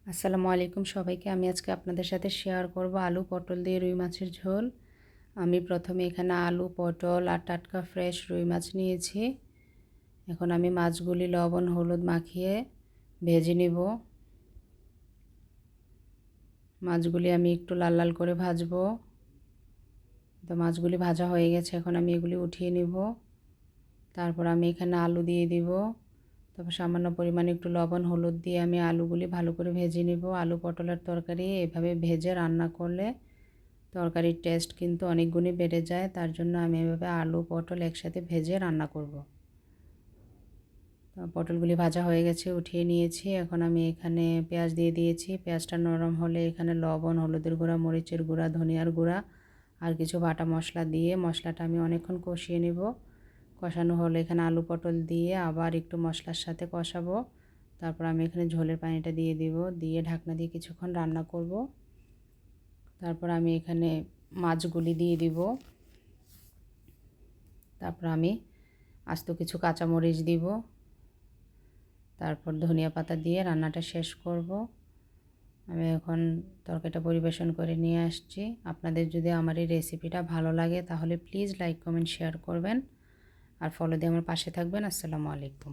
আসসালামু আলাইকুম সবাইকে। আমি আজকে আপনাদের সাথে শেয়ার করব আলু পটল দিয়ে রুই মাছের ঝোল। আমি প্রথমে এখানে আলু পটল আর টাটকা ফ্রেশ রুই মাছ নিয়েছি। এখন আমি মাছগুলি লবণ হলুদ মাখিয়ে ভেজে নিব। মাছগুলি আমি একটু লাল লাল করে ভাজবো। তো মাছগুলি ভাজা হয়ে গেছে, এখন আমি এগুলি উঠিয়ে নিব। তারপর আমি এখানে আলু দিয়ে দিব। তারপর সামান্য পরিমাণে একটু লবণ হলুদ দিয়ে আমি আলুগুলি ভালো করে ভেজে নিব। আলু পটলের তরকারি এভাবে ভেজে রান্না করলে তরকারির টেস্ট কিন্তু অনেক গুণই বেড়ে যায়। তার জন্য আমি এভাবে আলু পটল একসাথে ভেজে রান্না করব। পটলগুলি ভাজা হয়ে গেছে, উঠিয়ে নিয়েছি। এখন আমি এখানে পেঁয়াজ দিয়ে দিয়েছি। পেঁয়াজটা নরম হলে এখানে লবণ হলুদের গুঁড়া মরিচের গুঁড়া ধনিয়ার গুঁড়া আর কিছু বাটা মশলা দিয়ে মশলাটা আমি অনেকক্ষণ কষিয়ে নেব। কষানো হলে এখানে আলু পটল দিয়ে আবার একটু মশলার সাথে কষাবো। তারপর আমি এখানে ঝোলের পানিটা দিয়ে দিব, দিয়ে ঢাকনা দিয়ে কিছুক্ষণ রান্না করব। তারপর আমি এখানে মাছগুলি দিয়ে দিব। তারপর আমি আস্ত কিছু কাঁচামরিচ দিব। তারপর ধনিয়া পাতা দিয়ে রান্নাটা শেষ করব। আমি এখন তরকারিটা পরিবেশন করে নিয়ে আসছি। আপনাদের যদি আমার এই রেসিপিটা ভালো লাগে তাহলে প্লিজ লাইক কমেন্ট শেয়ার করবেন আর ফলো দিয়ে আমার পাশে থাকবেন। আসসালামু আলাইকুম।